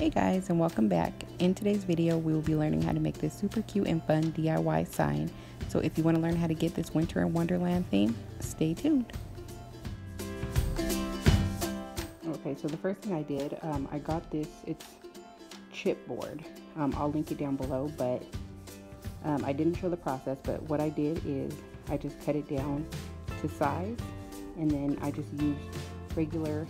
Hey guys, and welcome back. In today's video we will be learning how to make this super cute and fun DIY sign. So if you want to learn how to get this winter in wonderland theme, stay tuned. Okay, so the first thing I did, I got this, it's chipboard. I'll link it down below, but I didn't show the process, but what I did is I just cut it down to size, and then I just used regular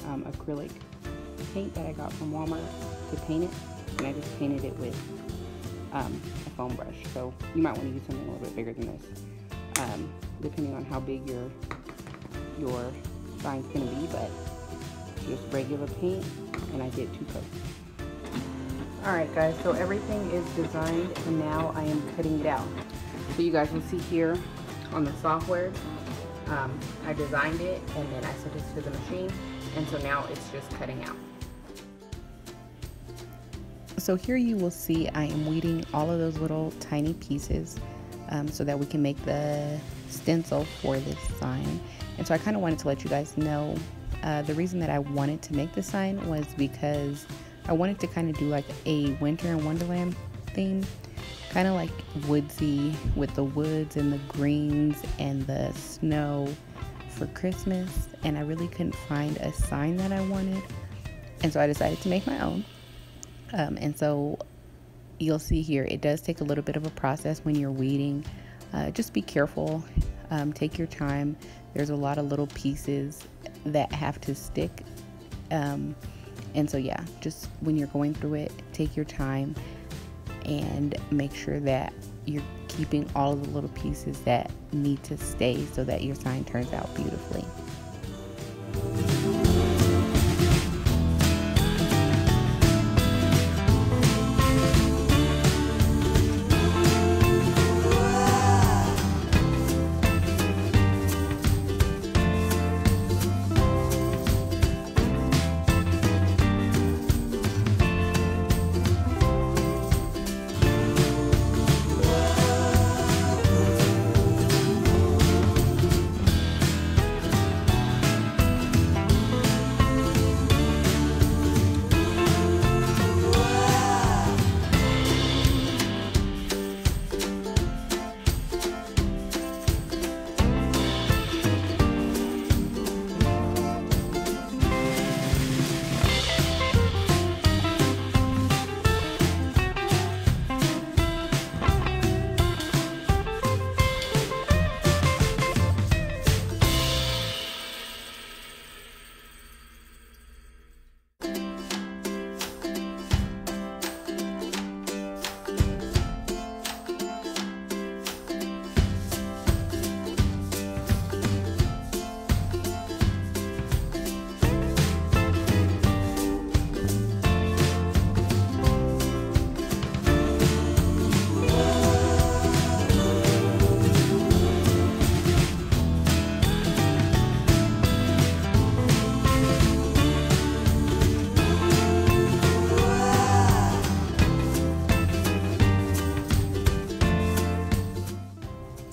acrylic paint that I got from Walmart to paint it, and I just painted it with a foam brush. So you might want to use something a little bit bigger than this, depending on how big your sign's gonna be, but just regular paint, and I did 2 coats. Alright guys, so everything is designed and now I am cutting it out. So you guys will see here on the software, I designed it and then I sent it to the machine, and so now it's just cutting out. So here you will see I am weeding all of those little tiny pieces so that we can make the stencil for this sign. And so I kind of wanted to let you guys know the reason that I wanted to make the sign was because I wanted to kind of do like a winter in wonderland theme, kind of like woodsy with the woods and the greens and the snow for Christmas, and I really couldn't find a sign that I wanted, and so I decided to make my own. And so you'll see here it does take a little bit of a process when you're weeding. Just be careful, take your time. There's a lot of little pieces that have to stick, and so yeah, just when you're going through it, take your time and make sure that you're keeping all of the little pieces that need to stay so that your sign turns out beautifully.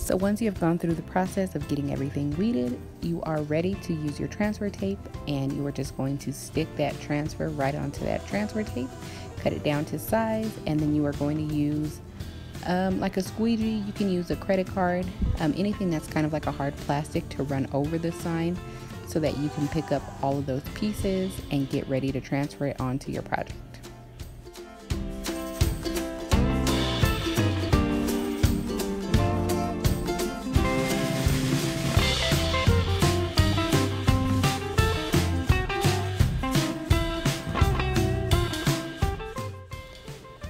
So once you have gone through the process of getting everything weeded, you are ready to use your transfer tape, and you are just going to stick that transfer right onto that transfer tape, cut it down to size, and then you are going to use like a squeegee. You can use a credit card, anything that's kind of like a hard plastic to run over the sign so that you can pick up all of those pieces and get ready to transfer it onto your project.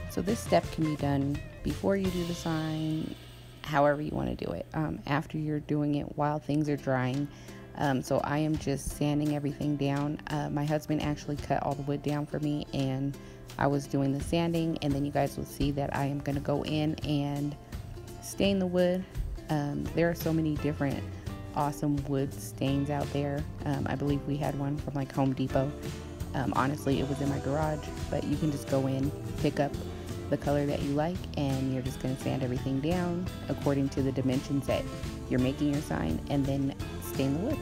So this step can be done before you do the sign, however you want to do it, after you're doing it while things are drying. So I am just sanding everything down. My husband actually cut all the wood down for me, and I was doing the sanding, and then you guys will see that I am going to go in and stain the wood. There are so many different awesome wood stains out there. I believe we had one from like Home Depot. Honestly, it was in my garage, but you can just go in, pick up the color that you like, and you're just going to sand everything down according to the dimensions that you're making your sign, and then stain the wood.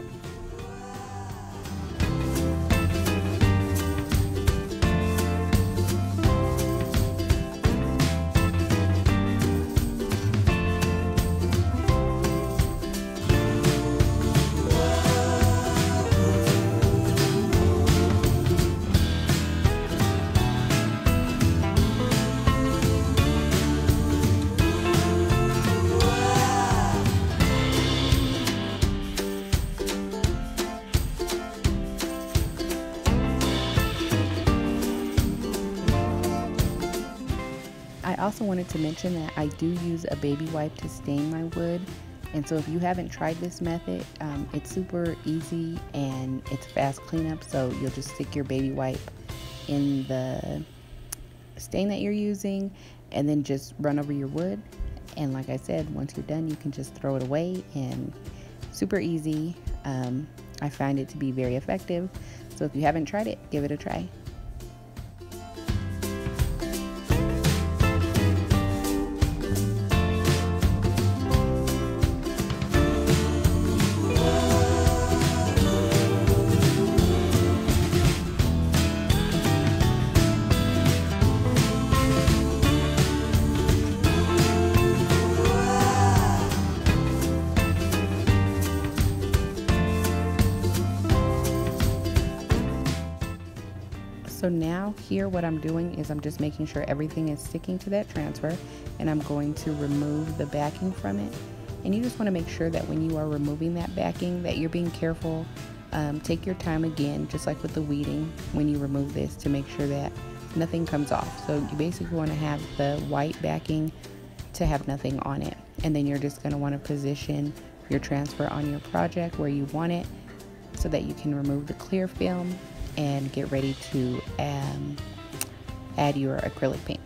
also wanted to mention that I do use a baby wipe to stain my wood. And so if you haven't tried this method, it's super easy and it's fast cleanup. So you'll just stick your baby wipe in the stain that you're using and then just run over your wood. And like I said, once you're done, you can just throw it away, and super easy. I find it to be very effective. So if you haven't tried it, give it a try. So now here what I'm doing is I'm just making sure everything is sticking to that transfer, and I'm going to remove the backing from it. And you just want to make sure that when you are removing that backing that you're being careful. Take your time again, just like with the weeding when you remove this, to make sure that nothing comes off. So you basically want to have the white backing to have nothing on it, and then you're just going to want to position your transfer on your project where you want it so that you can remove the clear film and get ready to add your acrylic paint.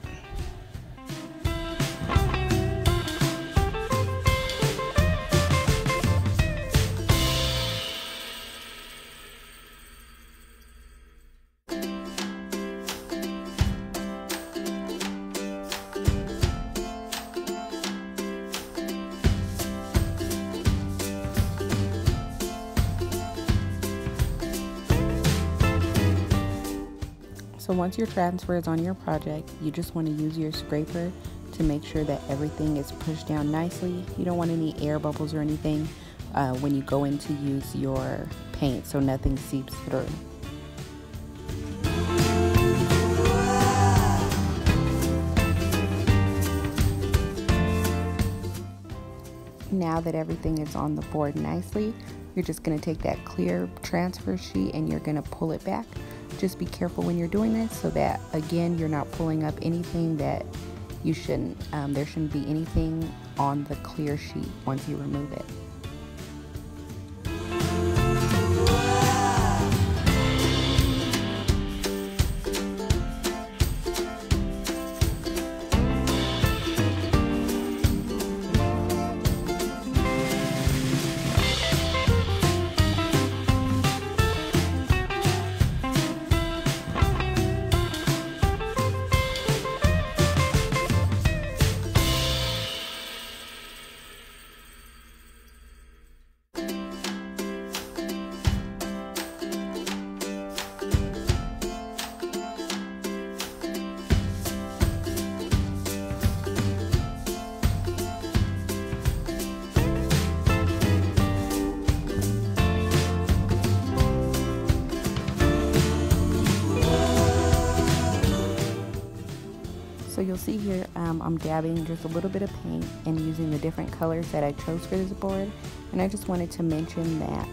So once your transfer is on your project, you just want to use your scraper to make sure that everything is pushed down nicely. You don't want any air bubbles or anything when you go in to use your paint, so nothing seeps through. Now that everything is on the board nicely, you're just going to take that clear transfer sheet and you're going to pull it back. Just be careful when you're doing this so that, again, you're not pulling up anything that you shouldn't. There shouldn't be anything on the clear sheet once you remove it. So you'll see here I'm dabbing just a little bit of paint and using the different colors that I chose for this board. And I just wanted to mention that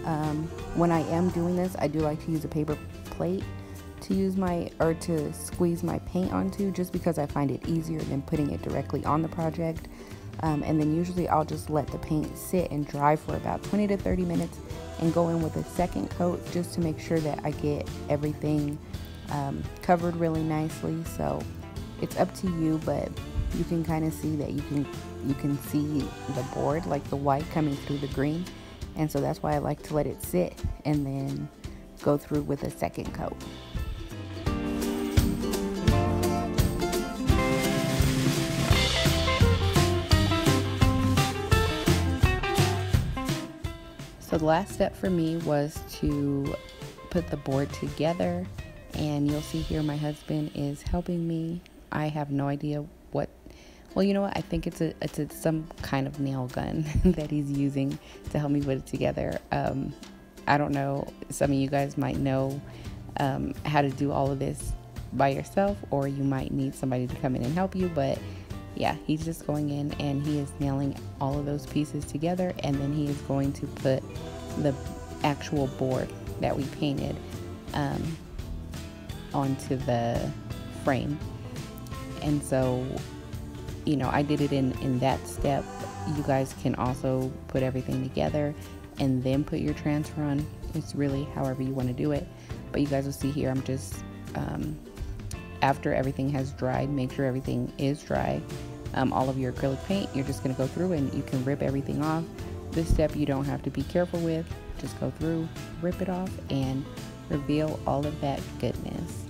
when I am doing this, I do like to use a paper plate to use to squeeze my paint onto, just because I find it easier than putting it directly on the project. And then usually I'll just let the paint sit and dry for about 20 to 30 minutes and go in with a second coat just to make sure that I get everything covered really nicely. So it's up to you, but you can kind of see that you can see the board, like the white coming through the green, and so that's why I like to let it sit and then go through with a second coat. So the last step for me was to put the board together, and you'll see here my husband is helping me. I have no idea what, well, you know what, I think it's some kind of nail gun that he's using to help me put it together. I don't know, some of you guys might know how to do all of this by yourself, or you might need somebody to come in and help you, but yeah, he's just going in and he is nailing all of those pieces together, and then he is going to put the actual board that we painted onto the frame. And so you know, I did it in that step. You guys can also put everything together and then put your transfer on. It's really however you want to do it. But you guys will see here, I'm just, after everything has dried, make sure everything is dry. All of your acrylic paint, you're just going to go through and you can rip everything off. This step you don't have to be careful with. Just go through, rip it off, and reveal all of that goodness.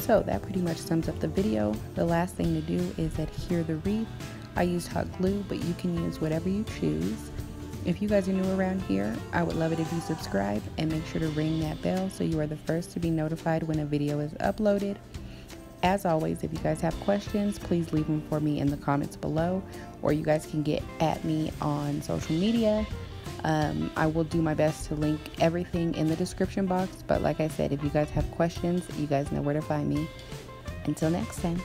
So that pretty much sums up the video. The last thing to do is adhere the wreath. I used hot glue, but you can use whatever you choose. If you guys are new around here, I would love it if you subscribe and make sure to ring that bell so you are the first to be notified when a video is uploaded. As always, if you guys have questions, please leave them for me in the comments below, or you guys can get at me on social media. I will do my best to link everything in the description box, but like I said, if you guys have questions, you guys know where to find me. Until next time.